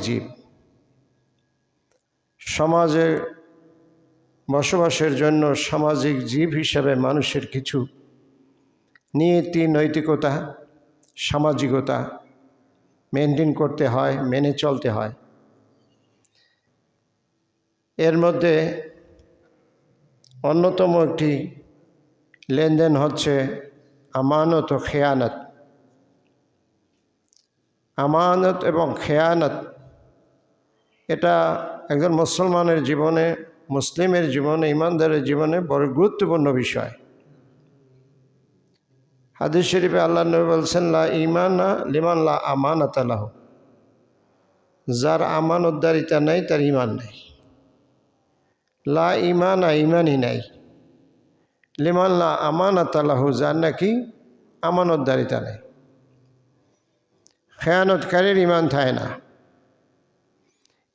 জীব। সমাজে বসবাসের জন্য সামাজিক জীব হিসাবে মানুষের কিছু নীতি, নৈতিকতা, সামাজিকতা মেনটেন করতে হয়, মেনে চলতে হয়। এর মধ্যে অন্যতম একটি লেনদেন হচ্ছে আমানত ও খেয়ানত। আমানত এবং খেয়ানত এটা একজন মুসলমানের জীবনে, মুসলিমের জীবনে, ইমানদারের জীবনে বড় গুরুত্বপূর্ণ বিষয়। হাদিস শরীফে আল্লাহ নবী বলছেন, লা ঈমানা লিমান লা আমানাতা লাহু। যার আমানতদারিতা নাই তার ঈমান নাই। লা ঈমানা, ঈমানই নাই। লিমান লা আমানাতা লাহু, যার নাকি আমানতদারিতা নাই। খেয়ানতকারীর ঈমান থাকে না।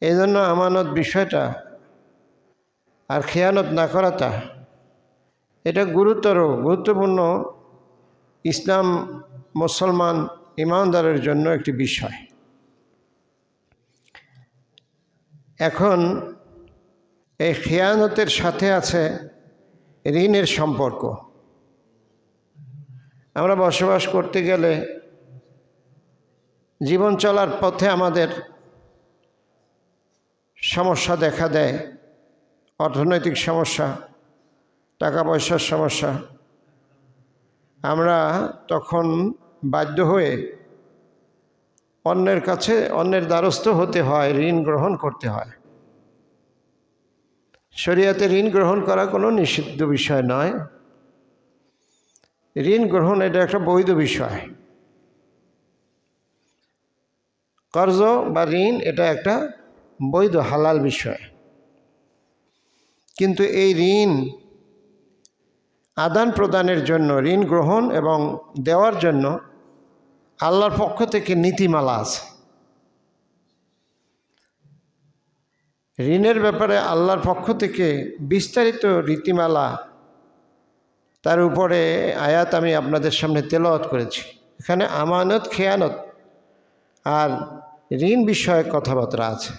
এই জন্য আমানত বিষয়টা আর খেয়ানত না করাটা এটা গুরুত্বপূর্ণ ইসলাম মুসলমান ইমানদারের জন্য একটি বিষয়। এখন এই খেয়ানতের সাথে আছে ঋণের সম্পর্ক। আমরা বসবাস করতে গেলে জীবন চলার পথে আমাদের সমস্যা দেখা দেয়, অর্থনৈতিক সমস্যা, টাকা পয়সার সমস্যা। আমরা তখন বাধ্য হয়ে অন্যের দ্বারস্থ হতে হয়, ঋণ গ্রহণ করতে হয়। শরীয়তে ঋণ গ্রহণ করা কোনো নিষিদ্ধ বিষয় নয়। ঋণ গ্রহণ এটা একটা বৈধ বিষয়। কর্জ বা ঋণ এটা একটা বৈধ হালাল বিষয়। কিন্তু এই ঋণ আদান প্রদানের জন্য, ঋণ গ্রহণ এবং দেওয়ার জন্য আল্লাহর পক্ষ থেকে নীতিমালা আছে। ঋণের ব্যাপারে আল্লাহর পক্ষ থেকে বিস্তারিত রীতিমালা, তার উপরে আয়াত আমি আপনাদের সামনে তেলাওয়াত করেছি। এখানে আমানত, খেয়ানত আর ঋণ বিষয়ক কথাবার্তা আছে।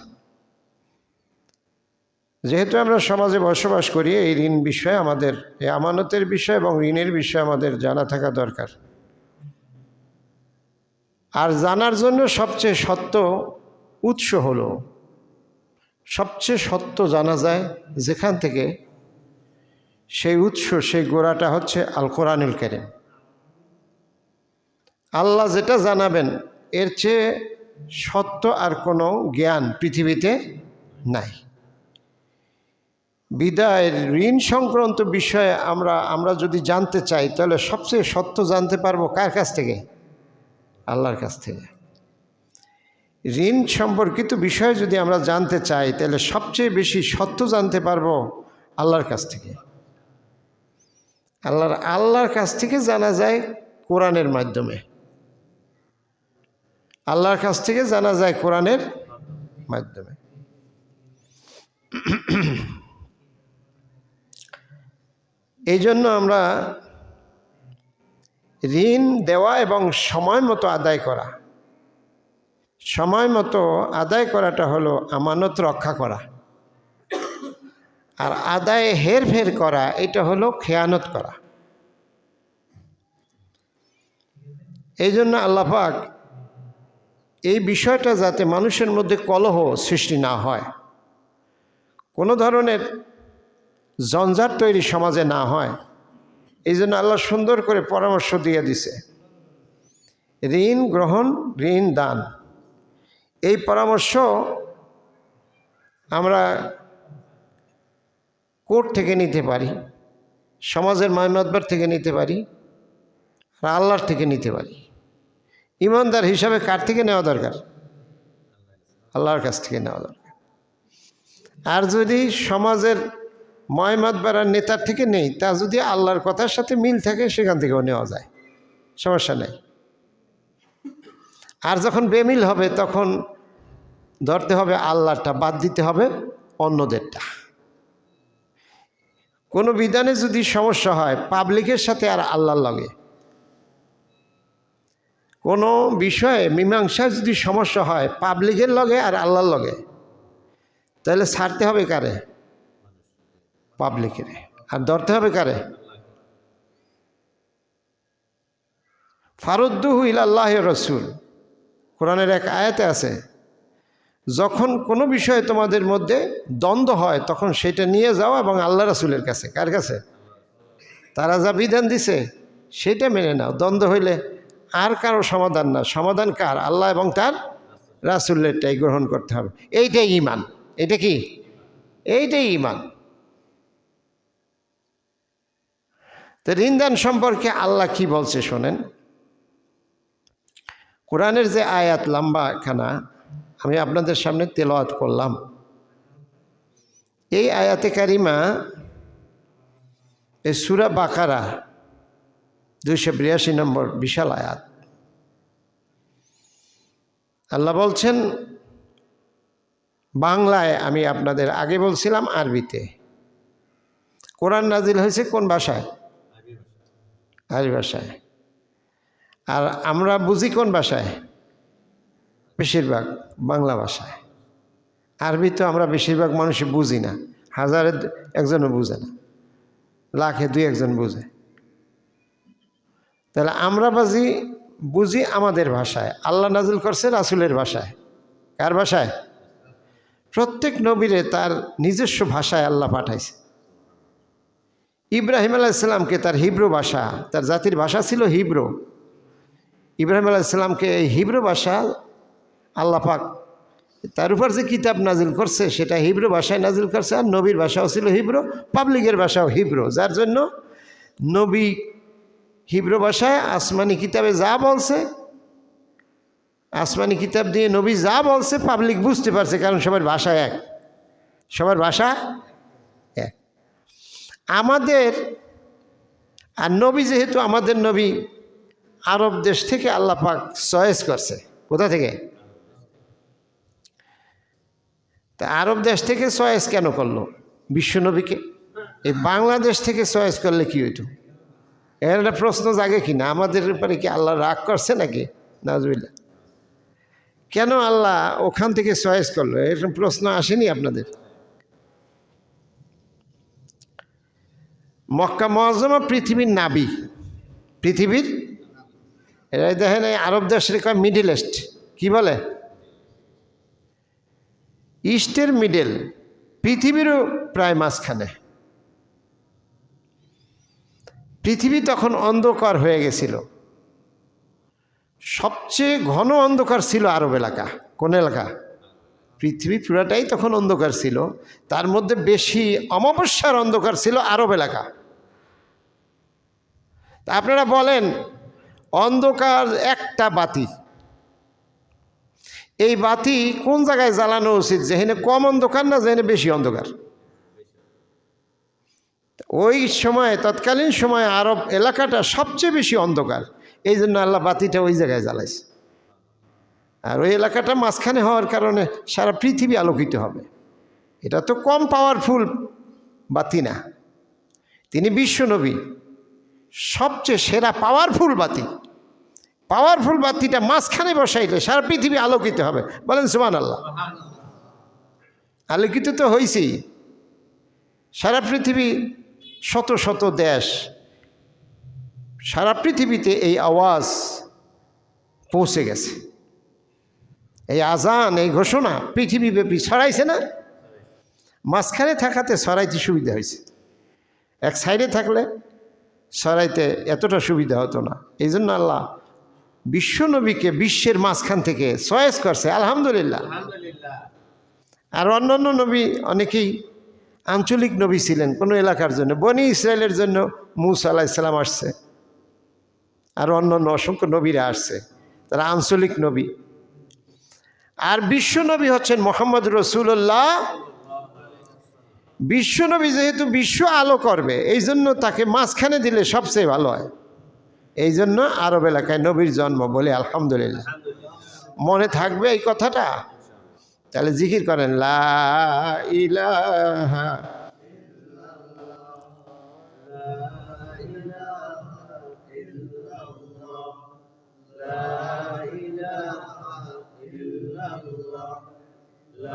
যেহেতু আমরা সমাজে বসবাস করি, এই ঋণ বিষয়ে আমাদের, এই আমানতের বিষয় এবং ঋণের বিষয়ে আমাদের জানা থাকা দরকার। আর জানার জন্য সবচেয়ে সত্য উৎস হলো, সবচেয়ে সত্য জানা যায় যেখান থেকে, সেই উৎস, সেই গোড়াটা হচ্ছে আল কোরআনুল কারীম। আল্লাহ যেটা জানাবেন এর চেয়ে সত্য আর কোনো জ্ঞান পৃথিবীতে নাই। বিদায় ঋণ সংক্রান্ত বিষয়ে আমরা যদি জানতে চাই, তাহলে সবচেয়ে সত্য জানতে পারবো কার কাছ থেকে? আল্লাহর কাছ থেকে। ঋণ সম্পর্কিত বিষয়ে যদি আমরা জানতে চাই, তাহলে সবচেয়ে বেশি সত্য জানতে পারবো আল্লাহর কাছ থেকে। আল্লাহর কাছ থেকে জানা যায় কোরআনের মাধ্যমে। আল্লাহর কাছ থেকে জানা যায় কোরআনের মাধ্যমে। এই জন্য আমরা ঋণ দেওয়া এবং সময় মতো আদায় করা, সময় মতো আদায় করাটা হলো আমানত রক্ষা করা। আর আদায়ে হেরফের করা এটা হলো খেয়ানত করা। এই জন্য আল্লাহ পাক এই বিষয়টা যাতে মানুষের মধ্যে কলহ সৃষ্টি না হয়, কোনো ধরনের জঞ্জাট তৈরি সমাজে না হয়, এই জন্য আল্লাহ সুন্দর করে পরামর্শ দিয়ে দিছে। ঋণ গ্রহণ, ঋণ দান, এই পরামর্শ আমরা কোর্ট থেকে নিতে পারি, সমাজের মাইমাতবার থেকে নিতে পারি, আর আল্লাহর থেকে নিতে পারি। ইমানদার হিসাবে কার থেকে নেওয়া দরকার? আল্লাহর কাছ থেকে নেওয়া দরকার। আর যদি সমাজের মাইমাতবার আর নেতার থেকে নেই, তা যদি আল্লাহর কথার সাথে মিল থাকে, সেখান থেকেও নেওয়া যায়, সমস্যা নেই। আর যখন বেমিল হবে, তখন ধরতে হবে আল্লাহরটা, বাদ দিতে হবে অন্যদেরটা। কোনো বিধানে যদি সমস্যা হয় পাবলিকের সাথে আর আল্লাহর লগে, কোনো বিষয়ে মীমাংসা যদি সমস্যা হয় পাবলিকের লগে আর আল্লাহর লগে, তাহলে ছাড়তে হবে কারে? পাবলিকের। আর ধরতে হবে কারে? ফারুদ্দুহু ইলাল্লাহি রাসূল, কোরআনের এক আয়াতে আছে, যখন কোনো বিষয়ে তোমাদের মধ্যে দ্বন্দ্ব হয় তখন সেটা নিয়ে যাও এবং আল্লাহ রাসূলের কাছে। কার কাছে? তারা যা বিধান দিছে সেটা মেনে নাও। দ্বন্দ্ব হইলে আর কারো সমাধান না, সমাধান কার? আল্লাহ এবং তার রাসূলেরটাই গ্রহণ করতে হবে। এইটাই ঈমান। এটা কি? এইটাই ঈমান। তো ঋণদান সম্পর্কে আল্লাহ কি বলছে শোনেন। কোরআনের যে আয়াত লম্বা খানা আমি আপনাদের সামনে তেলাওয়াত করলাম, এই আয়াতে কারিমা এই সূরা বাকারা 282 নম্বর বিশাল আয়াত। আল্লাহ বলছেন বাংলায়, আমি আপনাদের আগে বলছিলাম আরবিতে। কোরআন নাজিল হয়েছে কোন ভাষায়? আরবি ভাষায়। আর আমরা বুঝি কোন ভাষায়? বেশিরভাগ বাংলা ভাষায়। আরবি তো আমরা বেশিরভাগ মানুষই বুঝি না, হাজারে একজনও বুঝে না, লাখে দুই একজন বুঝে। তাহলে আমরা বুঝি আমাদের ভাষায়, আল্লাহ নাজিল করছে রাসূলের ভাষায়। কার ভাষায়? প্রত্যেক নবীরে তার নিজস্ব ভাষায় আল্লাহ পাঠাইছে। ইব্রাহিম আলাইহিসসালামকে তার হিব্রু ভাষা, তার জাতির ভাষা ছিল হিব্রু। ইব্রাহিম আলাইহিসসালামকে এই হিব্রু ভাষা আল্লাহ পাক তার উপর যে কিতাব নাজিল করছে সেটা হিব্রু ভাষায় নাজিল করছে। আর নবীর ভাষাও ছিল হিব্রু, পাবলিকের ভাষাও হিব্রু, যার জন্য নবী হিব্রু ভাষায় আসমানি কিতাবে যা বলছে, আসমানি কিতাব দিয়ে নবী যা বলছে পাবলিক বুঝতে পারছে, কারণ সবার ভাষা এক। সবার ভাষা এক। আমাদের আর নবী যেহেতু আমাদের নবী আরব দেশ থেকে আল্লাহ পাক চয়েস করছে। কোথা থেকে? তা আরব দেশ থেকে চয়েস কেন করলো বিশ্বনবীকে? এই বাংলাদেশ থেকে চয়েস করলে কি হইতো? এর একটা প্রশ্ন জাগে কিনা, আমাদের উপরে কি আল্লাহ রাগ করছে নাকি? নাউজুবিল্লাহ। কেন আল্লাহ ওখান থেকে চয়েস করলো, এরকম প্রশ্ন আসেনি আপনাদের? মক্কা মুআজ্জামা পৃথিবীর নাবি, পৃথিবীর, এরাই দেখেন এই আরব দেশের কয় মিডিল ইস্ট। কি বলে? ইস্টের মিডল, পৃথিবীরও প্রায় মাঝখানে। পৃথিবী তখন অন্ধকার হয়ে গেছিল, সবচেয়ে ঘন অন্ধকার ছিল আরব এলাকা। কোন এলাকা? পৃথিবী পুরাটাই তখন অন্ধকার ছিল, তার মধ্যে বেশি অমাবস্যার অন্ধকার ছিল আরব এলাকা। তা আপনারা বলেন, অন্ধকার একটা বাতি, এই বাতি কোন জায়গায় জ্বালানো উচিত? যেখানে কম অন্ধকার না যেখানে বেশি অন্ধকার? ওই সময় তৎকালীন সময়ে আরব এলাকাটা সবচেয়ে বেশি অন্ধকার, এই জন্য আল্লাহ বাতিটা ওই জায়গায় জ্বালাইছে। আর ওই এলাকাটা মাঝখানে হওয়ার কারণে সারা পৃথিবী আলোকিত হবে। এটা তো কম পাওয়ারফুল বাতি না, তিনি বিশ্বনবী, সবচেয়ে সেরা পাওয়ারফুল বাতি। পাওয়ারফুল বাতিটা মাঝখানে বসাইলে সারা পৃথিবী আলোকিত হবে। বলেন সুবহানাল্লাহ। আলোকিত তো হয়েছেই, সারা পৃথিবী, শত শত দেশ, সারা পৃথিবীতে এই আওয়াজ পৌঁছে গেছে। এই আজান, এই ঘোষণা পৃথিবীব্যাপী ছড়াইছে না? মাঝখানে থাকাতে ছড়াইতে সুবিধা হয়েছে, এক সাইডে থাকলে ছড়াইতে এতটা সুবিধা হতো না। এই জন্য আল্লাহ বিশ্বনবীকে বিশ্বের মাঝখান থেকে চয়েস করছে। আলহামদুলিল্লাহ। আর অন্যান্য নবী অনেকেই আঞ্চলিক নবী ছিলেন কোনো এলাকার জন্য। বনি ইসরায়েলের জন্য মূসা আলাইহিস সালাম আসছে, আর অন্যান্য অসংখ্য নবীরা আসছে, তারা আঞ্চলিক নবী। আর বিশ্বনবী হচ্ছেন মুহাম্মদ রাসূলুল্লাহ। বিশ্বনবী যেহেতু বিশ্ব আলো করবে, এই জন্য তাকে মাঝখানে দিলে সবচেয়ে ভালো হয়। এই জন্য আরব এলাকায় নবীর জন্ম। বলে আলহামদুলিল্লাহ। মনে থাকবে এই কথাটা? তাহলে জিকির করেন, লা ইলাহা ইল্লাল্লাহ, লা লা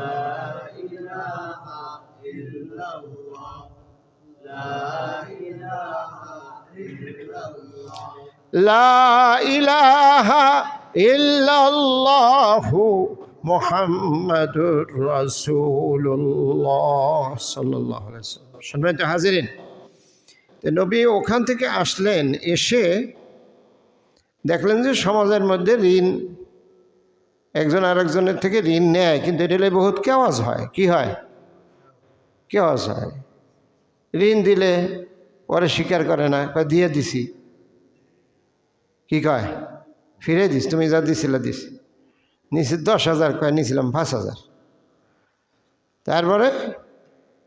ইলাহা ইল্লাল্লাহু মুহাম্মাদুর রাসূলুল্লাহ সাল্লাল্লাহু আলাইহি ওয়াসাল্লাম। সম্মানিত হাজিরিন, নবী ওখান থেকে আসলেন, এসে দেখলেন যে সমাজের মধ্যে ঋণ, একজন আরেকজনের থেকে ঋণ নেয়, কিন্তু এটা বহুত কেওয়াজ হয়। কি হয়? কেওয়াজ হয়। ঋণ দিলে পরে স্বীকার করে না, কয় দিয়ে দিছি। কি কয়? ফিরে দিস, তুমি যা দিছিলে দিস। নিচে 10,000, কয় নিয়েছিলাম 5,000। তারপরে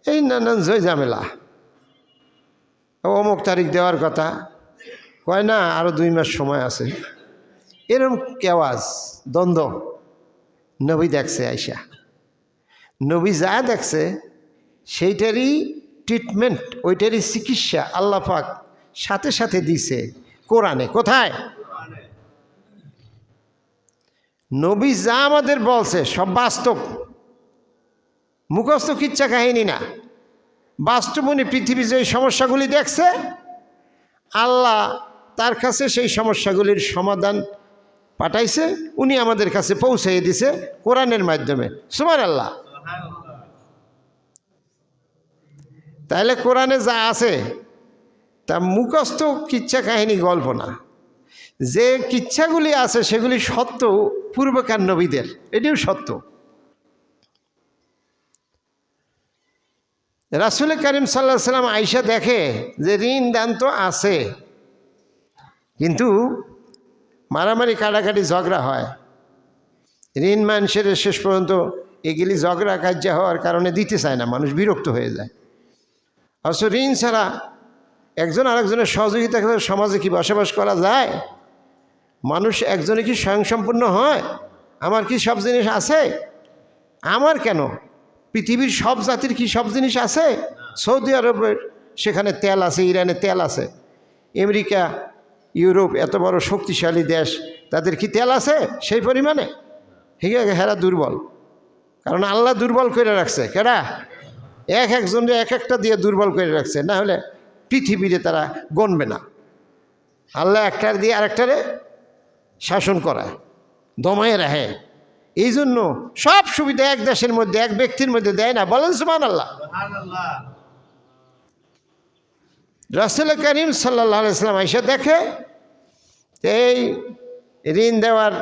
এই নানান জয় ঝামেলা। অমুক তারিখ দেওয়ার কথা, কয় না আরও 2 মাস সময় আছে। এরকম কেওয়াজ, দ্বন্দ্ব নবী দেখছে। আইসা নবী যা দেখছে সেইটারই ট্রিটমেন্ট, ওইটারই চিকিৎসা আল্লাহ পাক সাথে সাথে দিছে কোরআনে। কোথায়? নবী যা আমাদের বলছে সব বাস্তব, মুখস্থ কিচ্ছা কাহিনী না। বাস্তব উনি পৃথিবী যে সমস্যাগুলি দেখছে, আল্লাহ তার কাছে সেই সমস্যাগুলির সমাধান পাঠাইছে, উনি আমাদের কাছে পৌঁছাইয়ে দিছে কোরআনের মাধ্যমে। সুবহানাল্লাহ। তাইলে কোরআনে যা আছে তা মুখস্থ কিচ্ছা কাহিনী, গল্প না। যে কিচ্ছাগুলি আছে সেগুলি সত্য, পূর্বকার নবীদের, এটিও সত্য। রাসূল করিম সাল্লাল্লাহু আলাইহি ওয়াসাল্লাম আয়েশা দেখে যে ঋণ দান তো আছে, কিন্তু মারামারি কাটাকাটি ঝগড়া হয়। ঋণ মানুষের শেষ পর্যন্ত এগুলি ঝগড়া কার্য হওয়ার কারণে দিতে চায় না, মানুষ বিরক্ত হয়ে যায়। অবশ্য ঋণ ছাড়া একজন আরেকজনের সহযোগিতা করে সমাজে কি বসবাস করা যায়? মানুষ একজনে কি স্বয়ংসম্পূর্ণ হয়? আমার কি সব জিনিস আছে? আমার কেন, পৃথিবীর সব জাতির কি সব জিনিস আছে? সৌদি আরবের সেখানে তেল আছে, ইরানে তেল আছে, আমেরিকা, ইউরোপ এত বড় শক্তিশালী দেশ, তাদের কি তেল আছে সেই পরিমাণে? ঠিক আছে, হেরা দুর্বল, কারণ আল্লাহ দুর্বল করে রাখছে। কেডা? একজনরে এক একটা দিয়ে দুর্বল করে রাখছে, না হলে পৃথিবীতে তারা গণবে না। আল্লাহ একটার দিয়ে আরেকটারে শাসন করায়, দমায় রাখে। এই জন্য সব সুবিধা এক দেশের মধ্যে, এক ব্যক্তির মধ্যে দেয় না। বলেন সুবহানাল্লাহ। রাসূল করিম সাল্লাল্লাহু আলাইহি ওয়াসাল্লাম আয়েশা দেখে এই ঋণ দেওয়ার,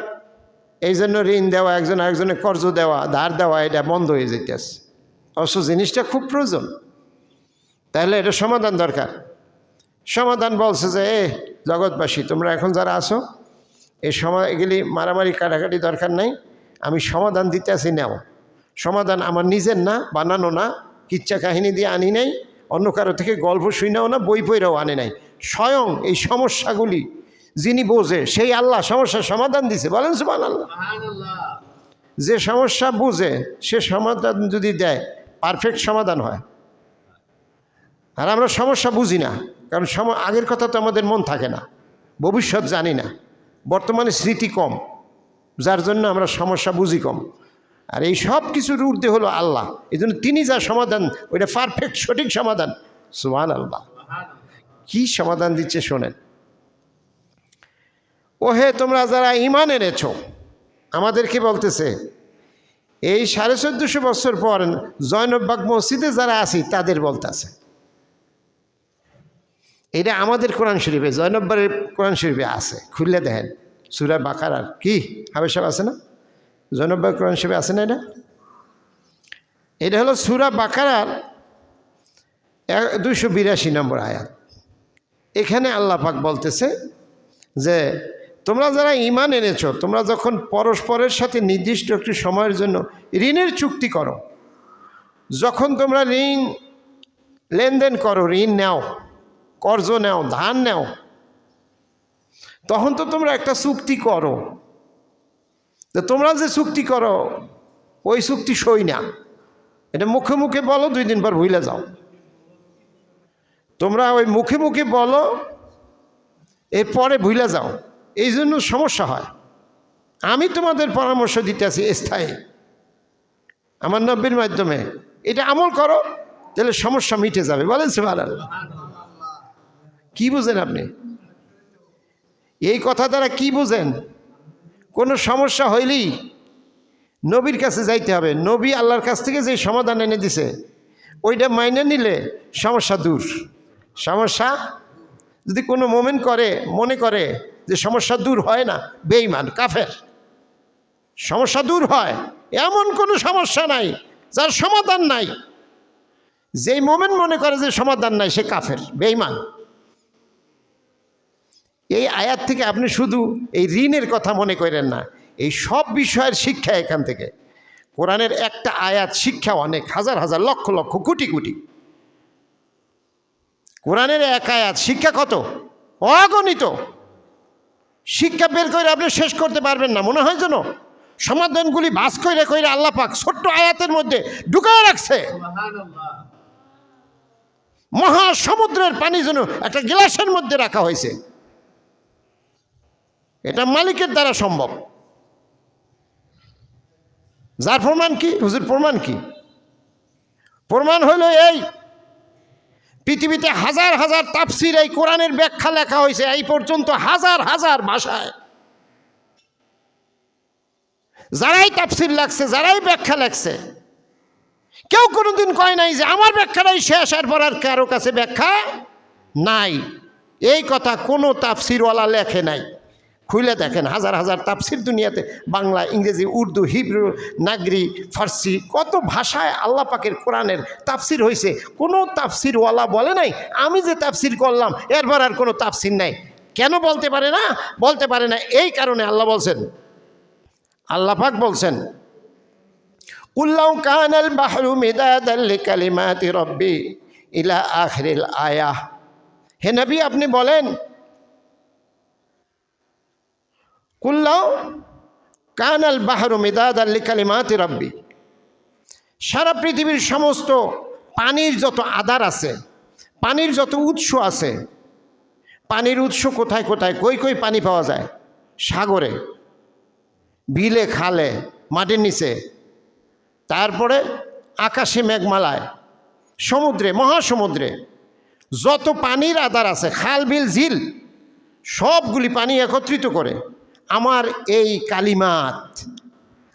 এই জন্য ঋণ দেওয়া, একজন আরেকজনের কর্জ দেওয়া, ধার দেওয়া, এটা বন্ধ হয়ে যেতেছে। অবশ্য জিনিসটা খুব প্রয়োজন, তাহলে এটা সমাধান দরকার। সমাধান বলছে যে জগৎবাসী, তোমরা এখন যারা আসো এই এগুলি মারামারি কাটাকাটি দরকার নাই, আমি সমাধান দিতে আসি। নাও, সমাধান আমার নিজের না, বানানো না, কিচ্ছা কাহিনী দিয়ে আনি নাই, অন্য কারো থেকে গল্প শুনেও না, বই পড়েও আনে নাই। স্বয়ং এই সমস্যাগুলি যিনি বোঝে সেই আল্লাহ সমস্যার সমাধান দিছে। বলেন সুবহানাল্লাহ। যে সমস্যা বুঝে সে সমাধান যদি দেয়, পারফেক্ট সমাধান হয়। আর আমরা সমস্যা বুঝি না, কারণ আগের কথা তো আমাদের মন থাকে না, ভবিষ্যৎ জানি না, বর্তমানে স্মৃতি কম, যার জন্য আমরা সমস্যা বুঝি কম। আর এই সব কিছুর ঊর্ধ্বে হলো আল্লাহ, এই জন্য তিনি যা সমাধান, ওইটা পারফেক্ট সঠিক সমাধান। সুবহানাল্লাহ। কি সমাধান দিচ্ছে শোনেন। ওহে তোমরা যারা ঈমান এনেছ, আমাদেরকে বলতেছে এই 1450 বছর পর জয়নববাগ মসজিদে যারা আছি তাদের বলতেছে। এটা আমাদের কোরআন শরীফে, জয়নববাগের কোরআন শরীফে আছে, খুললে দেখেন সূরা বাকারার কি হাবেশ আছে না, জয়নববাগ কোরআন শরীফে আছে না? এটা হলো সূরা বাকারার 282 নম্বর আয়াত। এখানে আল্লাহ পাক বলতেছে যে তোমরা যারা ঈমান এনেছ, তোমরা যখন পরস্পরের সাথে নির্দিষ্ট একটি সময়ের জন্য ঋণের চুক্তি করো, যখন তোমরা ঋণ লেনদেন করো, ঋণ নাও, কর্জ নাও, ধান নাও, তখন তো তোমরা একটা চুক্তি করো। তো তোমরা যে চুক্তি করো ওই চুক্তি সই না, এটা মুখে মুখে বলো, 2 দিন পর ভুলে যাও। তোমরা ওই মুখে মুখে বলো, এরপরে ভুলে যাও, এই জন্য সমস্যা হয়। আমি তোমাদের পরামর্শ দিতে আছি স্থায়ী, আমার নবীর মাধ্যমে, এটা আমল করো, তাহলে সমস্যা মিটে যাবে। বলেন সুবহানাল্লাহ। কি বুঝেন আপনি এই কথা দ্বারা? কি বুঝেন? কোনো সমস্যা হইলেই নবীর কাছে যাইতে হবে। নবী আল্লাহর কাছ থেকে যে সমাধান এনে দিছে ওইটা মাইনে নিলে সমস্যা দূর। সমস্যা যদি কোনো মোমেন মনে করে যে সমস্যা দূর হয় না, বেঈমান, কাফের। সমস্যা দূর হয় এমন কোনো সমস্যা নাই যার সমাধান নাই। যেই মোমেন মনে করে যে সমাধান নাই, সে কাফের, বেঈমান। এই আয়াত থেকে আপনি শুধু এই ঋণের কথা মনে করেন না, এই সব বিষয়ের শিক্ষা এখান থেকে। কোরআনের একটা আয়াত শিক্ষা অনেক, হাজার হাজার, লক্ষ লক্ষ, কোটি কোটি। কোরআনের এক আয়াত শিক্ষা কত? অগণিত। শিক্ষা বের করে আপনি শেষ করতে পারবেন না। মনে হয় যেন সমাধানগুলি বাস কইরে কইরে আল্লাহ পাক ছোট্ট আয়াতের মধ্যে ঢুকায় রাখছে। মহাসমুদ্রের পানি যেন একটা গ্লাসের মধ্যে রাখা হয়েছে। এটা মালিকের দ্বারা সম্ভব। যার প্রমাণ কি? হুজুর প্রমাণ কি? প্রমাণ হইল এই পৃথিবীতে হাজার হাজার তাফসির এই কোরআনের ব্যাখ্যা লেখা হয়েছে এই পর্যন্ত, হাজার হাজার ভাষায়। যারাই তাফসির লাগছে, যারাই ব্যাখ্যা লাগছে, কেউ কোনোদিন কয় নাই যে আমার ব্যাখ্যাটাই শেষ, এরপর আর কারো কাছে ব্যাখ্যা নাই। এই কথা কোনো তাফসিরওয়ালা লেখে নাই। খুলে দেখেন হাজার হাজার তাফসির দুনিয়াতে, বাংলা, ইংরেজি, উর্দু, হিব্রু, নাগরি, ফার্সি, কত ভাষায় আল্লাহ পাকের কোরআনের তাফসির হয়েছে। কোনো তাফসিরওয়ালা বলে নাই আমি যে তাফসির করলাম এরপর আর কোনো তাফসির নাই। কেন বলতে পারে না? বলতে পারে না এই কারণে আল্লাহ বলছেন, আল্লাহ পাক বলছেন, কুল্লাউ কানাল বাহরু মিদাদাল লিকালিমাতি রব্বি ইলা আখিরিল আয়াহ। হে নবী আপনি বলেন, কুল্লাউ কানাল বাহরু মিদাদাল লিকালিমাতি রব্বি, সারা পৃথিবীর সমস্ত পানির যত আধার আছে, পানির যত উৎস আছে, পানির উৎস কোথায় কোথায়, কই কই পানি পাওয়া যায়? সাগরে, বিলে, খালে, মাটির নিচে, তারপরে আকাশে, মেঘমালায়, সমুদ্রে, মহাসমুদ্রে যত পানির আধার আছে, খাল, বিল, ঝিল, সবগুলি পানি একত্রিত করে আমার এই কালিমাত,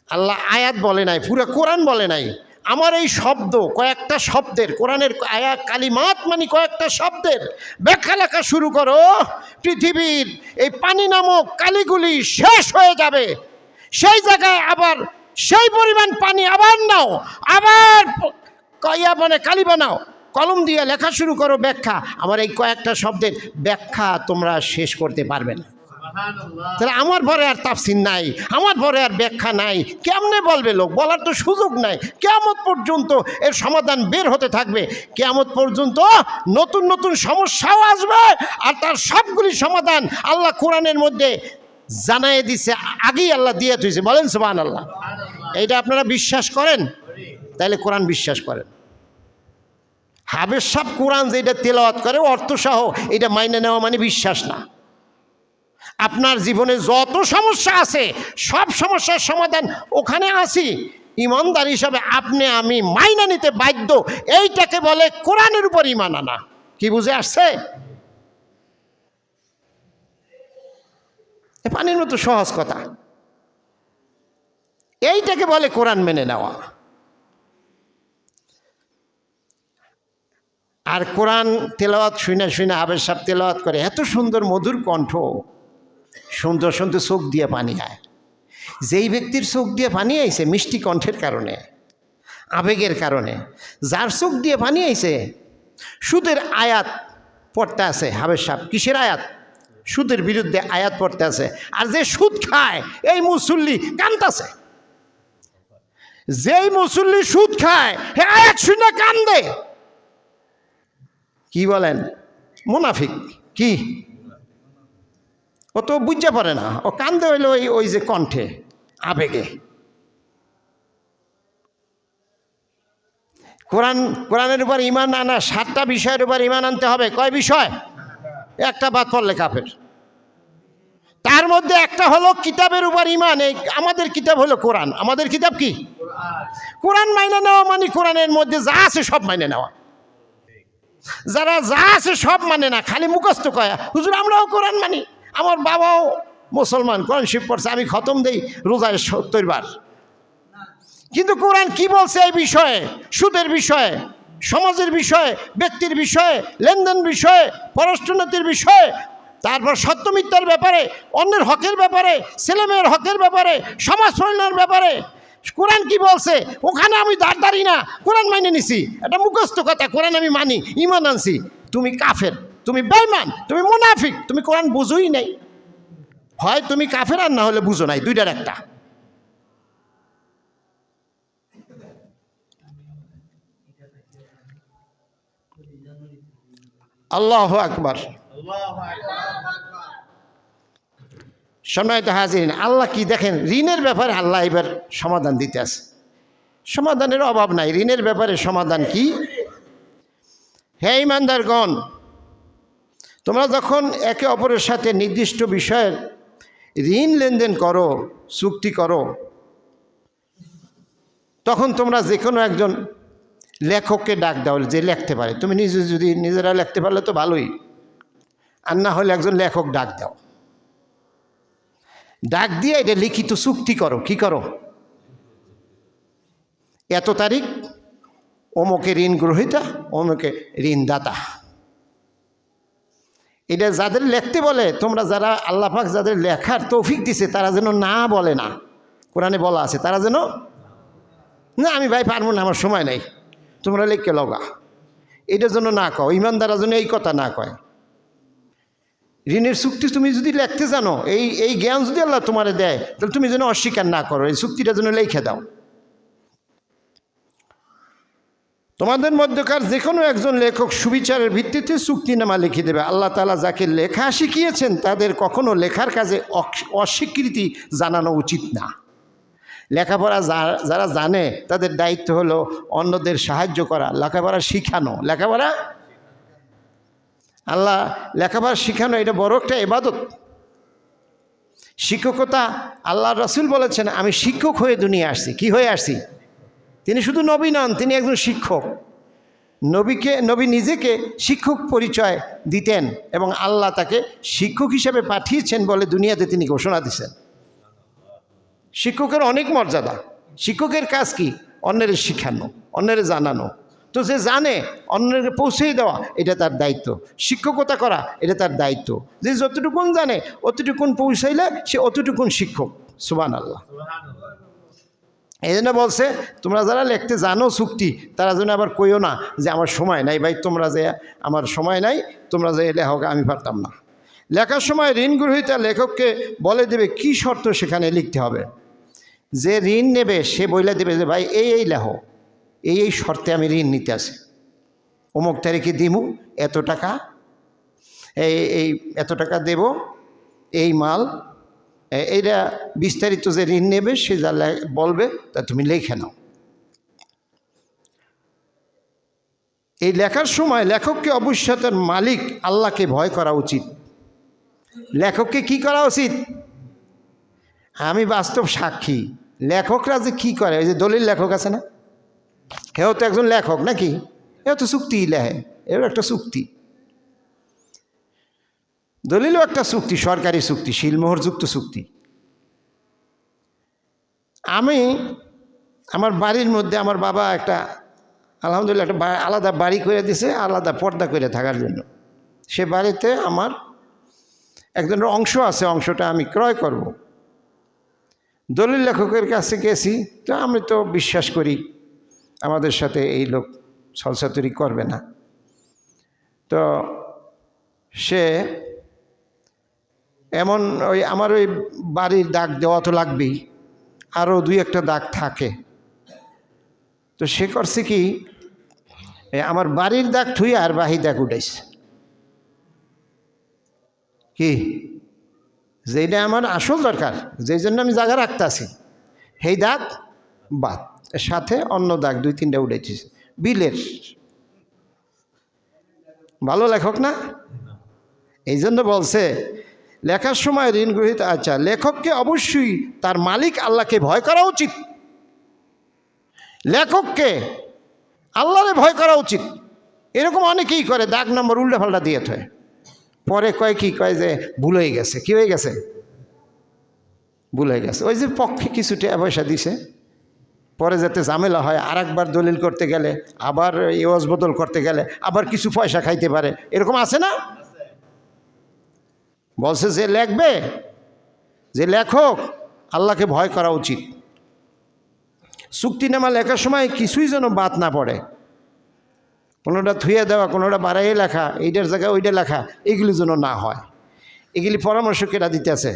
আল্লাহ আয়াত বলে নাই, পুরো কোরআন বলে নাই, আমার এই শব্দ, কয়েকটা শব্দের, কোরআনের আয়াত কালিমাত মানে কয়েকটা শব্দের ব্যাখ্যা লেখা শুরু করো, পৃথিবীর এই পানি নামক কালিগুলি শেষ হয়ে যাবে। সেই জায়গায় আবার সেই পরিমাণ পানি আবার নাও, আবার কালি বানাও, কলম দিয়ে লেখা শুরু করো ব্যাখ্যা। আমার এই কয়েকটা শব্দের ব্যাখ্যা তোমরা শেষ করতে পারবে না। তাহলে আমার পরে আর তাফসির নাই, আমার পরে আর ব্যাখ্যা নাই, কেমনে বলবে লোক? বলার তো সুযোগ নাই। কিয়ামত পর্যন্ত এর সমাধান বের হতে থাকবে। কিয়ামত পর্যন্ত নতুন নতুন সমস্যাও আসবে, আর তার সবগুলি সমাধান আল্লাহ কোরআনের মধ্যে জানাই দিছে, আগেই আল্লাহ দিয়ে তুইছে। বলেন সুবহানাল্লাহ। এইটা আপনারা বিশ্বাস করেন? তাইলে কোরআন বিশ্বাস করেন। হাফেজ সাহেব কোরআন যেটা তেলাওয়াত করে অর্থসহ, এটা মাইনে নেওয়া মানে বিশ্বাস না। আপনার জীবনে যত সমস্যা আছে সব সমস্যার সমাধান ওখানে আসি, ইমানদার হিসাবে আপনি আমি মাইনা নিতে বাধ্য। এইটাকে বলে কোরআনের উপর ইমান আনা। কি বুঝে আসছে? পানির মতো সহজ কথা। এইটাকে বলে কোরআন মেনে নেওয়া। আর কোরআন তেলাওয়াত শুনে শুনে হাফেজ সাহেব তেলাওয়াত করে, এত সুন্দর মধুর কণ্ঠ, সুন্দর সুন্দর চোখ দিয়ে পানি আয়। যেই ব্যক্তির চোখ দিয়ে পানি আইছে মিষ্টি কণ্ঠের কারণে, আবেগের কারণে, যার চোখ দিয়ে পানি আইছে, সুদের আয়াত পড়তে আছে হাফেজ সাহেব। কিসের আয়াত? সুদের বিরুদ্ধে আয়াত পড়তে আছে। আর যে সুদ খায় এই মুসল্লি কান্দাছে। যেই মুসল্লি সুদ খায় হে আয়াত শুনে কান্দে। কি বলেন? মুনাফিক। কি? ও তো বুঝতে পারে না, ও কান্দে হইল ওই যে কণ্ঠে, আবেগে। কোরআনের উপর ইমান আনা, 7টা বিষয়ের উপর ইমান আনতে হবে। কয় বিষয়? একটা বাদ পড়লে কাফের। তার মধ্যে একটা হলো কিতাবের উপর ঈমান। এই আমাদের কিতাব হলো কোরআন। আমাদের কিতাব কি? কোরআন মাইনে নেওয়া মানে কোরআনের মধ্যে যা আছে সব মাইনে নেওয়া। যারা যা আছে সব মানে না, খালি মুখস্থ কয় হুজুর আমরাও কোরআন মানি, আমার বাবাও মুসলমান, কোরআন শরীফ পড়ছে, আমি খতম দেই রোজায় 70 বার। কিন্তু কোরআন কি বলছে এই বিষয়ে? সুদের বিষয়ে, সমাজের বিষয়ে, ব্যক্তির বিষয়ে, লেনদেন বিষয়ে, পররাষ্ট্রনীতির বিষয়ে, তারপর সত্য মিথ্যার ব্যাপারে, অন্যের হকের ব্যাপারে, ছেলেমেয়ের হকের ব্যাপারে, সমাজ পরিচালনার ব্যাপারে কোরআন কি বলছে ওখানে আমি দাঁড় না, কোরআন মাইনে নিছি। এটা মুখস্থ কথা, কোরআন আমি মানি, ঈমান আনছি। তুমি কাফের, তুমি বেঈমান, তুমি মুনাফিক, তুমি কোরআন বুঝোই নাই। হয় তুমি কাফের আর না হলে বুঝো নাই, দুইটার একটা। আল্লাহু আকবার। সম্মানিত হাজিরিন, আল্লাহ কি দেখেন, ঋণের ব্যাপারে আল্লাহ এবার সমাধান দিতে আছে। সমাধানের অভাব নাই। ঋণের ব্যাপারে সমাধান কি? হে ঈমানদারগণ, তোমরা যখন একে অপরের সাথে নির্দিষ্ট বিষয়ের ঋণ লেনদেন করো, চুক্তি করো, তখন তোমরা যে কোনো একজন লেখককে ডাক দাও, যে লিখতে পারে। তুমি নিজে যদি নিজেরা লিখতে পারলে তো ভালোই, আর না হলে একজন লেখক ডাক দাও। ডাক দিয়ে এটা লিখিত চুক্তি করো। কি করো? এত তারিখ অমুকে ঋণ গ্রহীতা, অমুকে ঋণদাতা। এটা যাদের লিখতে বলে, তোমরা যারা আল্লাহ পাক যাদের লেখার তৌফিক দিছে তারা যেন না বলে না। কোরআনে বলা আছে তারা যেন না, আমি ভাই পারবো না, আমার সময় নাই, তোমরা লিখকে লগা, এটার জন্য না কও। ঈমানদাররা যেন এই কথা না কয়। ঋণের চুক্তি তুমি যদি লিখতে জানো, এই জ্ঞান যদি আল্লাহ তোমারে দেয়, তাহলে তুমি যেন অস্বীকার না করো, এই চুক্তিটা যেন লিখে দাও। তোমাদের মধ্যকার যে কোনো একজন লেখক সুবিচারের ভিত্তিতে চুক্তিনামা লিখে দেবে। আল্লাহ তাআলা যাকে লেখা শিখিয়েছেন তাদের কখনো লেখার কাজে অস্বীকৃতি জানানো উচিত না। লেখাপড়া যারা জানে তাদের দায়িত্ব হলো অন্যদের সাহায্য করা, লেখাপড়া শিখানো। লেখাপড়া আল্লাহ লেখাপড়া শিখানো এটা বড় একটা ইবাদত। শিক্ষকতা আল্লাহ রাসূল বলেছেন, আমি শিক্ষক হয়ে দুনিয়া আসছি। কি হয়ে আসছি? তিনি শুধু নবী নন, তিনি একজন শিক্ষক। নবী নিজেকে শিক্ষক পরিচয় দিতেন এবং আল্লাহ তাকে শিক্ষক হিসেবে পাঠিয়েছেন বলে দুনিয়াতে তিনি ঘোষণা দিয়েছেন। শিক্ষকের অনেক মর্যাদা। শিক্ষকের কাজ কি? অন্যের শিখানো, অন্যের জানানো। তো যে জানে অন্যকে পৌঁছে দেওয়া, এটা তার দায়িত্ব। শিক্ষকতা করা এটা তার দায়িত্ব। যে যতটুকুন জানে অতটুকুন পৌঁছাইলে সে অতটুকুন শিক্ষক। সুবহানাল্লাহ। এই জন্য বলছে, তোমরা যারা লিখতে জানো চুক্তি, তারা যেন আবার কইও না যে আমার সময় নাই। ভাই তোমরা যে আমার সময় নাই, তোমরা যে লেখক, আমি পারতাম না। লেখার সময় ঋণ গ্রহীতা লেখককে বলে দেবে কি শর্ত সেখানে লিখতে হবে। যে ঋণ নেবে সে বলে দেবে যে ভাই এই লেখো, এই শর্তে আমি ঋণ নিতে আসি, অমুক তারিখে দিমু, এত টাকা, এই এত টাকা দেব, এই মাল, এইটা বিস্তারিত যে ঋণ নেবে সে যা বলবে তা তুমি লিখে নাও। এই লেখার সময় লেখককে অবশ্যই তার মালিক আল্লাহকে ভয় করা উচিত। লেখককে কি করা উচিত? আমি বাস্তব সাক্ষী। লেখকরা যে কি করে, ওই যে দলিল লেখক আছে না, হেও তো একজন লেখক নাকি? এও তো চুক্তি লেখে, এর একটা চুক্তি। দলিলও একটা চুক্তি, সরকারি চুক্তি, শিলমোহরযুক্ত চুক্তি। আমি আমার বাড়ির মধ্যে আমার বাবা একটা আলহামদুলিল্লাহ একটা আলাদা বাড়ি করে দিয়েছে, আলাদা পর্দা করে থাকার জন্য। সে বাড়িতে আমার একজনের অংশ আছে, অংশটা আমি ক্রয় করব। দলিল লেখকের কাছে গেছি, তো আমি তো বিশ্বাস করি আমাদের সাথে এই লোক ছলচাতুরি করবে না। তো সে এমন ওই আমার ওই বাড়ির দাগ দেওয়া তো লাগবেই, আরও 2-1টা দাগ থাকে। তো সে করছে কি, আমার বাড়ির দাগ থুই আর বাহির দাগ উঠাইছে। কি যেটা আমার আসল দরকার, যেই জন্য আমি জায়গা রাখতেছি, সেই দাগ বাদ, সাথে অন্য দাগ 2-3টা উঠেছিস বিলের। ভালো লেখক না? এই জন্য বলছে লেখার সময় ঋণ গ্রহীতা, আচ্ছা, লেখককে অবশ্যই তার মালিক আল্লাহকে ভয় করা উচিত। লেখককে আল্লাহরে ভয় করা উচিত। এরকম অনেকেই করে, দাগ নম্বর উল্টাপাল্টা দিয়ে থয়, পরে কয় কি কয় যে ভুল হয়ে গেছে। কি হয়ে গেছে? ভুল হয়ে গেছে। ওই যে পক্ষে কিছু টাকা পয়সা দিছে, পরে যাতে ঝামেলা হয়, আর একবার দলিল করতে গেলে, আবার এওয়াজ বদল করতে গেলে আবার কিছু পয়সা খাইতে পারে, এরকম আছে না? বলছে যে লেখবে, যে লেখক, আল্লাহকে ভয় করা উচিত। চুক্তিনামা লেখার সময় কিছুই যেন বাদ না পড়ে, কোনোটা থুয়ে দেওয়া, কোনোটা বাড়াইয়ে লেখা, এইটার জায়গায় ওইটা লেখা, এগুলি যেন না হয়। এগুলি পরামর্শ কেটা দিতেছে,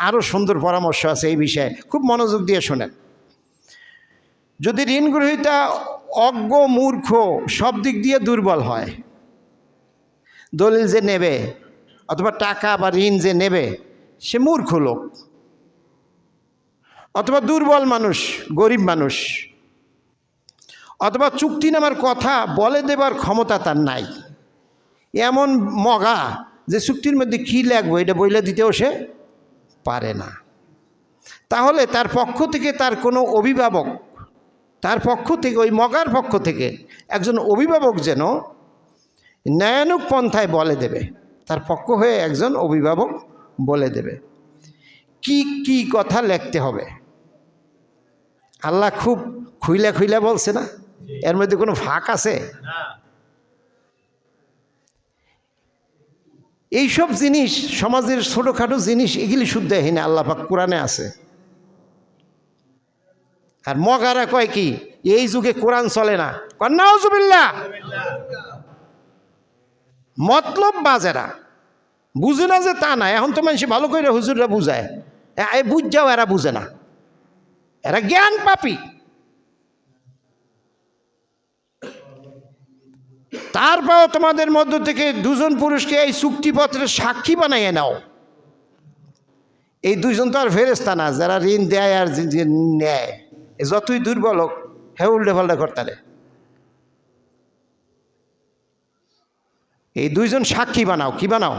আরও সুন্দর পরামর্শ আছে এই বিষয়ে, খুব মনোযোগ দিয়ে শোনেন। যদি ঋণ গ্রহীতা অজ্ঞ, মূর্খ, সব দিক দিয়ে দুর্বল হয়, দলিল যে নেবে অথবা টাকা বা ঋণ যে নেবে সে মূর্খ লোক, অথবা দুর্বল মানুষ, গরিব মানুষ, অথবা চুক্তিনামার কথা বলে দেবার ক্ষমতা তার নাই, এমন মগা যে চুক্তির মধ্যে কী লাগবে এটা বইলে দিতেও সে পারে না, তাহলে তার পক্ষ থেকে তার কোনো অভিভাবক, তার পক্ষ থেকে, ওই মগার পক্ষ থেকে একজন অভিভাবক যেন ন্যায়ানুগ পন্থায় বলে দেবে, তার পক্ষ হয়ে একজন অভিভাবক বলে দেবে কি কি কথা লিখতে হবে। আল্লাহ খুব খুইলা খুইলা বলছে না, এর মধ্যে কোনো ফাঁক আছে? এইসব জিনিস সমাজের ছোটোখাটো জিনিস, এগুলি শুদ্ধহীন আল্লাহ পাক কোরআনে আছে। আর মগারা কয় কি এই যুগে কোরআন চলে না, নাউজুবিল্লাহ, মতলব বাজেরা বুঝে না যে তা না। এখন তো মানুষ ভালো করে হুজুররা বুঝায়, বুঝ যাও, এরা বুঝে না, এরা জ্ঞান পাপী। তারপরও তোমাদের মধ্য থেকে দুজন পুরুষকে এই চুক্তিপত্রের সাক্ষী বানাইয়ে নাও। এই দুইজন তো আর ফেরেশতা না, যারা ঋণ দেয় আর নেয়, যতই দুর্বল হোক হ্যাঁ উল্টে পাল্টা করতারে। এই দুইজন সাক্ষী বানাও। কি বানাও?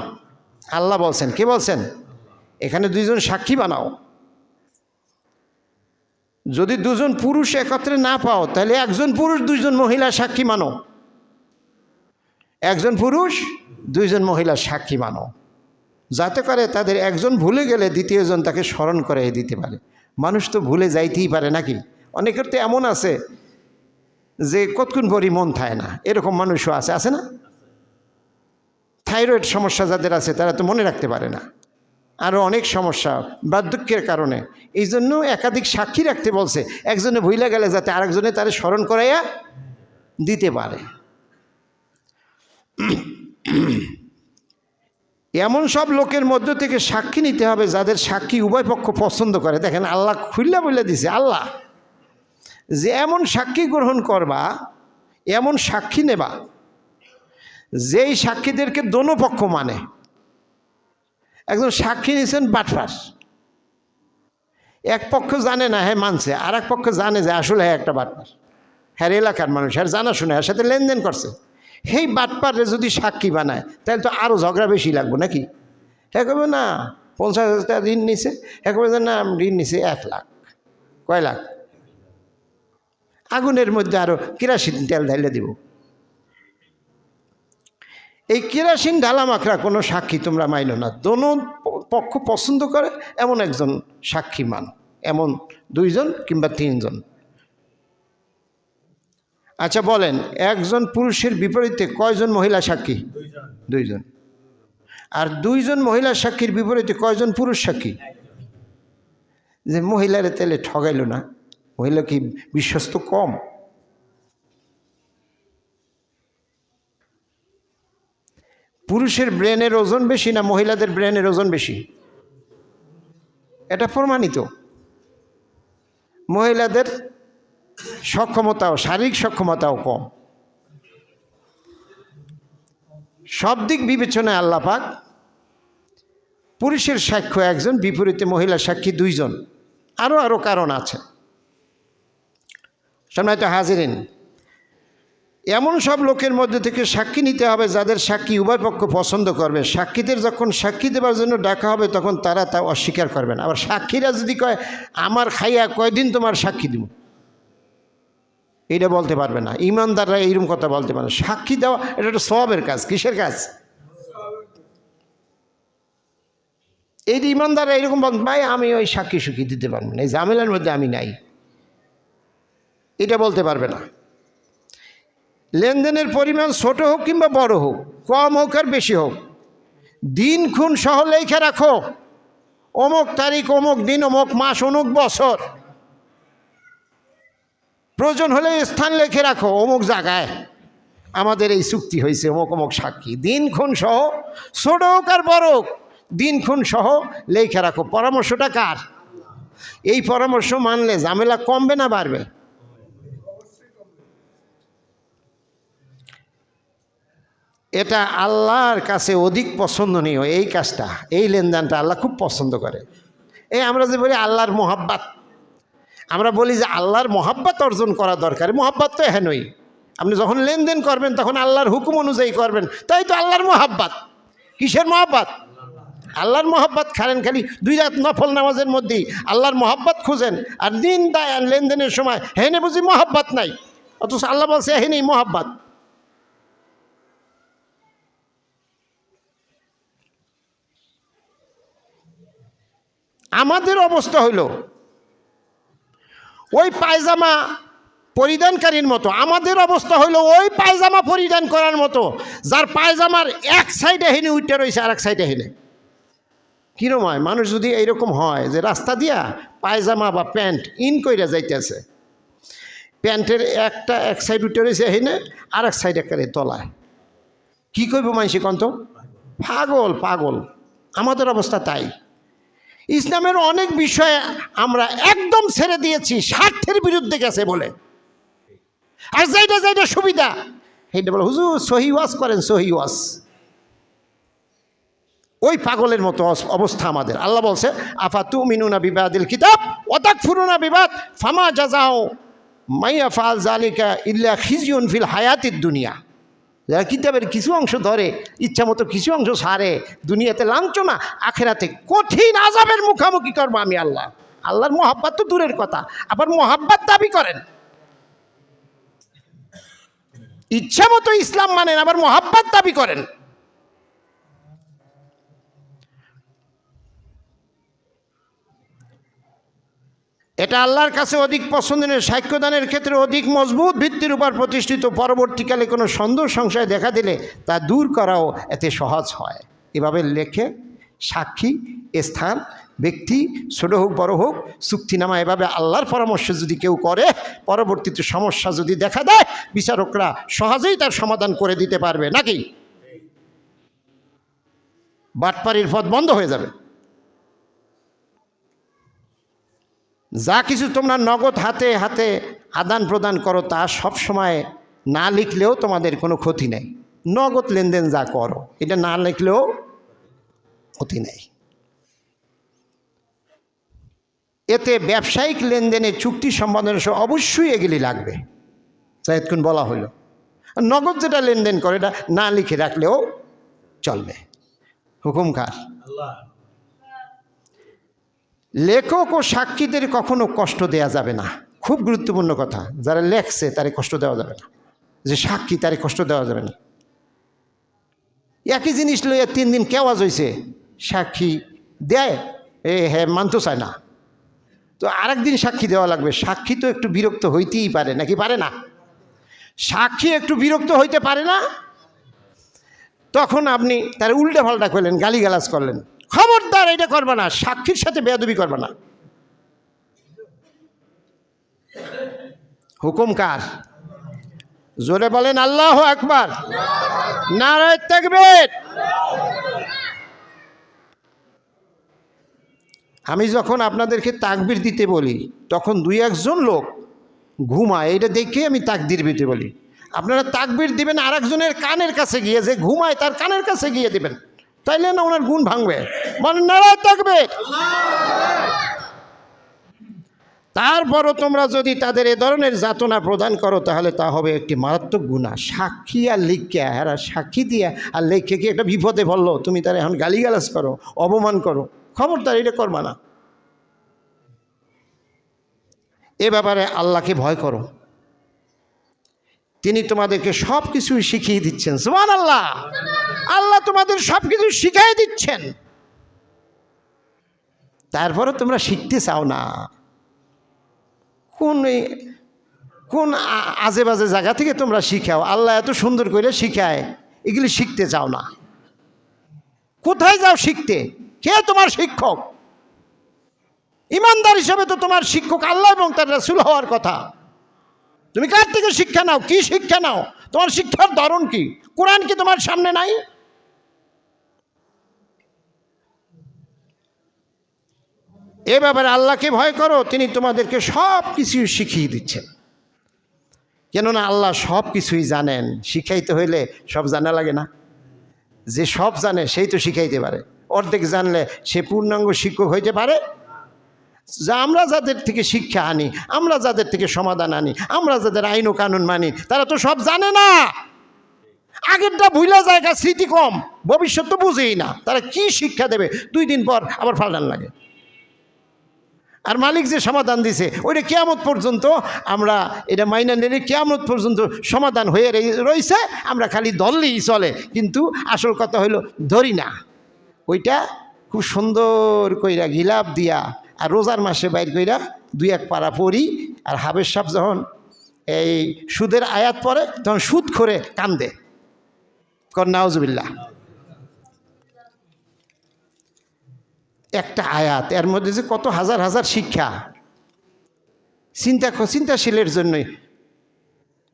আল্লাহ বলছেন। কে বলছেন? এখানে দুইজন সাক্ষী বানাও। যদি দুজন পুরুষ একত্রে না পাও তাহলে একজন পুরুষ দুইজন মহিলা সাক্ষী মানো, একজন পুরুষ দুইজন মহিলা সাক্ষী মানো, যাতে করে তাদের একজন ভুলে গেলে দ্বিতীয়জন তাকে স্মরণ করে দিতে পারে। মানুষ তো ভুলে যাইতেই পারে নাকি? অনেকের তো এমন আছে যে কতক্ষণ পরই মন থাকে না, এরকম মানুষও আছে, আছে না? থাইরয়েড সমস্যা যাদের আছে তারা তো মনে রাখতে পারে না, আরও অনেক সমস্যা বার্ধক্যের কারণে। এই জন্য একাধিক সাক্ষী রাখতে বলছে, একজনে ভুলে গেলে যাতে আরেকজনে তারা স্মরণ করাইয়া দিতে পারে। এমন সব লোকের মধ্য থেকে সাক্ষী নিতে হবে যাদের সাক্ষী উভয় পক্ষ পছন্দ করে। দেখেন আল্লাহ খুল্লা বলে দিছে, আল্লাহ যে এমন সাক্ষী গ্রহণ করবা, এমন সাক্ষী নেবা যেই সাক্ষীদেরকে দোনো পক্ষ মানে। একজন সাক্ষী নিয়েছেন বাটফার, এক পক্ষ জানে না হ্যাঁ মানছে, আর এক পক্ষ জানে যে আসলে হ্যাঁ একটা বাটফার, হ্যাঁ এলাকার মানুষ, হ্যাঁ জানা শুনে এর সাথে লেনদেন করছে। সেই বাটপারে যদি সাক্ষী বানায় তাহলে তো আরও ঝগড়া বেশি লাগবে নাকি? হ্যাঁ কবে না 50,000 টাকা ঋণ নিছে, হ্যাঁ কবে না ঋণ নিছে 1 লাখ। কয় লাখ? আগুনের মধ্যে আরও কেরাসিন তেল ঢাইলে দিব। এই কেরাসিন ঢালা মাখরা কোনো সাক্ষী তোমরা মাইনো না, দোনো পক্ষ পছন্দ করে এমন একজন সাক্ষী মানো, এমন 2 জন কিংবা 3 জন। আচ্ছা বলেন, একজন পুরুষের বিপরীতে কয়জন মহিলা সাক্ষী? 2 জন। আর 2 জন মহিলা সাক্ষীর বিপরীতে কয়জন পুরুষ সাক্ষী? যে মহিলারে তেলে ঠগাইল না, মহিলা কি বিশ্বস্ত কম? পুরুষের ব্রেনের ওজন বেশি না মহিলাদের ব্রেনের ওজন বেশি? এটা প্রমাণিত। মহিলাদের সক্ষমতাও, শারীরিক সক্ষমতাও কম। সব দিক বিবেচনায় আল্লাহ পাক পুরুষের সাক্ষ্য 1 জন, বিপরীতে মহিলা সাক্ষী 2 জন। আরও কারণ আছে। সম্মানিত হাজিরিন, এমন সব লোকের মধ্যে থেকে সাক্ষী নিতে হবে যাদের সাক্ষী উভয় পক্ষ পছন্দ করবে। সাক্ষীদের যখন সাক্ষী দেওয়ার জন্য ডাকা হবে তখন তারা তা অস্বীকার করবে না। আবার সাক্ষীরা যদি কয় আমার খাইয়া কয়দিন তোমার সাক্ষী দিব, এটা বলতে পারবে না। ইমানদাররা এইরকম কথা বলতে পারে। সাক্ষী দেওয়া এটা একটা সওয়াবের কাজ। কিসের কাজ? এই যে ইমানদাররা এইরকম বল, ভাই আমি ওই সাক্ষী সুখী দিতে পারবো না, এই ঝামেলার মধ্যে আমি নাই, এটা বলতে পারবে না। লেনদেনের পরিমাণ ছোট হোক কিংবা বড় হোক, কম হোক আর বেশি হোক, দিন খুন সহ লেখা রাখো, অমুক তারিখ, অমুক দিন, অমুক মাস, অমুক বছর। প্রয়োজন হলে স্থান লিখে রাখো, অমুক জায়গায় আমাদের এই চুক্তি হয়েছে, অমুক অমুক সাক্ষী। দিন খুন সহ, ছোট হোক আর বড় হোক, দিন খুন সহ লেখা রাখো। পরামর্শটা কার? এই পরামর্শ মানলে ঝামেলা কমবে না বাড়বে? এটা আল্লাহর কাছে অধিক পছন্দনীয় এই কাজটা, এই লেনদেনটা আল্লাহ খুব পছন্দ করে। এই আমরা যে বলি আল্লাহর মোহাব্বত, আমরা বলি যে আল্লাহর মোহাব্বত অর্জন করা দরকার। মোহাব্বত তো হেনই, আপনি যখন লেনদেন করবেন তখন আল্লাহর হুকুম অনুযায়ী করবেন, তাই তো আল্লাহর মোহাব্বত। কিসের মোহাব্বত? আল্লাহর মোহাব্বত। খালি 2 রাত নফল নামাজের মধ্যেই আল্লাহর মোহাব্বত খুঁজেন, আর দিন দায় লেনদেনের সময় হেনে বুঝি মোহাব্বত নাই, অথচ আল্লাহ বলছে হেনেই মোহাব্বত। আমাদের অবস্থা হইল ওই পায়জামা পরিধানকারীর মতো, আমাদের অবস্থা হইল ওই পায়জামা পরিধান করার মতো যার পায়জামার এক সাইডে হেনে উঠে রয়েছে আর এক সাইডে হেনে। কিরম হয় মানুষ যদি এইরকম হয় যে রাস্তা দিয়া পায়জামা বা প্যান্ট ইন কইরা যাইতেছে, প্যান্টের এক সাইড উঠে রয়েছে হেনে আর এক সাইড একেবারে তলায়, কি কইব মানুষ? কন্ত পাগল পাগল। আমাদের অবস্থা তাই। ইসলামের অনেক বিষয়ে আমরা একদম ছেড়ে দিয়েছি স্বার্থের বিরুদ্ধে গেছে বলে, আর যেটা সুবিধা সেইটা বলে হুজুর সহি ওয়াজ করেন, সহি ওয়াজ। ওই পাগলের মতো অবস্থা আমাদের। আল্লাহ বলছে আফা তুমিনুনা বিবাদিল কিতাব ওয়া তাকফুরুনা বিবাদ ফামা জাযাউ মাইয়া ফাল জালিকা ইল্লা খিজিউন ফিল হায়াতিদ দুনিয়া। যারা কিতাবের কিছু অংশ ধরে, ইচ্ছা মতো কিছু অংশ ছাড়ে, দুনিয়াতে লাঞ্ছনা, আখেরাতে কঠিন আযাবের মুখোমুখি করবো আমি আল্লাহ। আল্লাহর মোহাব্বত তো দূরের কথা, আবার মোহাব্বত দাবি করেন। ইচ্ছা মতো ইসলাম মানেন, আবার মোহাব্বত দাবি করেন। এটা আল্লাহর কাছে অধিক পছন্দনীয়। সাক্ষ্যদানের ক্ষেত্রে অধিক মজবুত ভিত্তির উপর প্রতিষ্ঠিত। পরবর্তীকালে কোনো সন্দেহ সংশয় দেখা দিলে তা দূর করাও এতে সহজ হয়। এভাবে লেখে সাক্ষী, স্থান, ব্যক্তি, ছোট হোক বড় হোক, চুক্তিনামা, এভাবে আল্লাহর পরামর্শ যদি কেউ করে, পরবর্তীতে সমস্যা যদি দেখা দেয় বিচারকরা সহজেই তার সমাধান করে দিতে পারবে, নাকি বাটপাড়ির পথ বন্ধ হয়ে যাবে। যা কিছু তোমরা নগদ হাতে হাতে আদান প্রদান করো তা সব সময় না লিখলেও তোমাদের কোনো ক্ষতি নেই। নগদ লেনদেন যা করো এটা না লিখলেও ক্ষতি নেই। এতে ব্যবসায়িক লেনদেনে চুক্তি সম্পাদনের সময় অবশ্যই এগুলি লাগবে, চাইতক্ষণ বলা হইল। নগদ যেটা লেনদেন করে এটা না লিখে রাখলেও চলবে। হুকুম কার? আল্লাহ। লেখক ও সাক্ষীদের কখনো কষ্ট দেয়া যাবে না। খুব গুরুত্বপূর্ণ কথা। যারা লেখছে তারে কষ্ট দেওয়া যাবে না, যে সাক্ষী তারে কষ্ট দেওয়া যাবে না। একই জিনিস লইয়া 3 দিন কেওয়াজ হয়েছে, সাক্ষী দেয় হ্যাঁ মানতে চায় না, তো আরেকদিন সাক্ষী দেওয়া লাগবে। সাক্ষী তো একটু বিরক্ত হইতেই পারে, নাকি পারে না? সাক্ষী একটু বিরক্ত হইতে পারে না? তখন আপনি তার উল্টা পাল্টা করলেন, গালিগালাজ করলেন, খবরদার এটা করবে না, সাক্ষীর সাথে বেয়াদবি করবে না। হুকুম কার? জোরে বলেন আল্লাহু আকবার, নারায়ে তাকবীর। আমি যখন আপনাদেরকে তাকবীর দিতে বলি তখন 2-1 লোক ঘুমায়, এটা দেখে আমি তাকবীর দিতে বলি। আপনারা তাকবীর দিবেন আরেকজনের কানের কাছে গিয়ে, যে ঘুমায় তার কানের কাছে গিয়ে দিবেন, তাইলে না ওনার গুণ ভাঙবে। মানে নারায়ে তাকবীর। তারপরও তোমরা যদি তাদের এ ধরনের যাতনা প্রদান করো তাহলে তা হবে একটি মারাত্মক গুনাহ। সাক্ষী আর লিখকে এরা সাক্ষী দিয়া আর লেখকে কি একটা বিপদে পড়লো, তুমি তারা এখন গালিগালাজ করো, অপমান করো, খবরদার এটা করবা না। এ ব্যাপারে আল্লাহকে ভয় করো, তিনি তোমাদেরকে সব কিছুই শিখিয়ে দিচ্ছেন। সুবহানাল্লাহ, আল্লাহ তোমাদের সব কিছু শিখিয়ে দিচ্ছেন, তারপরে তোমরা শিখতে চাও না। কোন আজে বাজে জায়গা থেকে তোমরা শিখাও, আল্লাহ এত সুন্দর করে শিখায়, এগুলি শিখতে চাও না। কোথায় যাও শিখতে? কে তোমার শিক্ষক? ইমানদার হিসাবে তো তোমার শিক্ষক আল্লাহ এবং তার রাসূল হওয়ার কথা। তুমি কার থেকে শিক্ষা নাও? কি শিক্ষা নাও? তোমার শিক্ষার ধরন কি? কোরআন কি তোমার সামনে নাই? এ ব্যাপারে আল্লাহকে ভয় করো, তিনি তোমাদেরকে সব কিছুই শিখিয়ে দিচ্ছেন। কেননা আল্লাহ সব কিছুই জানেন, শিখাইতে হইলে সব জানা লাগে না। যে সব জানে সেই তো শিখাইতে পারে, অর্ধেক জানলে সে পূর্ণাঙ্গ শিক্ষক হইতে পারে? যা আমরা যাদের থেকে শিক্ষা আনি, আমরা যাদের থেকে সমাধান আনি, আমরা যাদের আইন ও কানুন মানি, তারা তো সব জানে না। আগেরটা ভুলা জায়গা, স্মৃতি কম, ভবিষ্যৎ তো বুঝেই না, তারা কি শিক্ষা দেবে? 2 দিন পর আবার ফাল্টান লাগে। আর মালিক যে সমাধান দিছে ওইটা কিয়ামত পর্যন্ত আমরা এটা মাইনা নিলে কিয়ামত পর্যন্ত সমাধান হয়ে রয়েছে, আমরা খালি ধরলেই চলে, কিন্তু আসল কথা হইল ধরি না। ওইটা খুব সুন্দর কইরা গিলাপ দিয়া আর রোজার মাসে বাইর কইরা 2-1 পারা পড়ি, আর হাবের সাহেব যখন এই সুদের আয়াত পড়ে তখন সুদ করে কান্দে, কর নাউজুবিল্লাহ। একটা আয়াত, এর মধ্যে যে কত হাজার হাজার শিক্ষা। চিন্তাশীলের জন্যই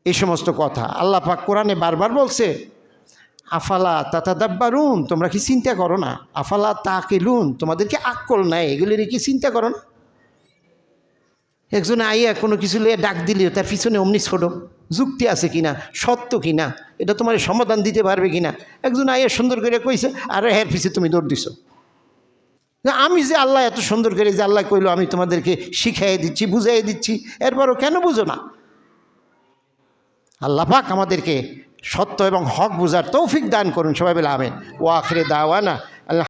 এই সমস্ত কথা আল্লাহ পাক কোরআনে বারবার বলছে, আফালা তাতাদাব্বারুন, তোমরা কি চিন্তা করো না? আফালা তাকিলুন, তোমাদেরকে আক্কল নাই, এগুলির কি চিন্তা করো না? একজনে আইয়া কোনো কিছু লিয়ে ডাক দিলেও তার পিছনে অমনি ছোট যুক্তি আছে কিনা, সত্য কিনা, এটা তোমার সমাধান দিতে পারবে কিনা। একজন আইয়া সুন্দর করে কইছে, আর এর পিছিয়ে তুমি দৌড় দিছো। আমি যে আল্লাহ এত সুন্দর করে যে আল্লাহ কইলো আমি তোমাদেরকে শিখাই দিচ্ছি, বুঝাই দিচ্ছি, এরপরও কেন বুঝো না? আল্লাহ পাক আমাদেরকে সত্য এবং হক বুঝার তৌফিক দান করুন। সবাই বলে আমিন। ওয়া আখিরে দাওয়ানা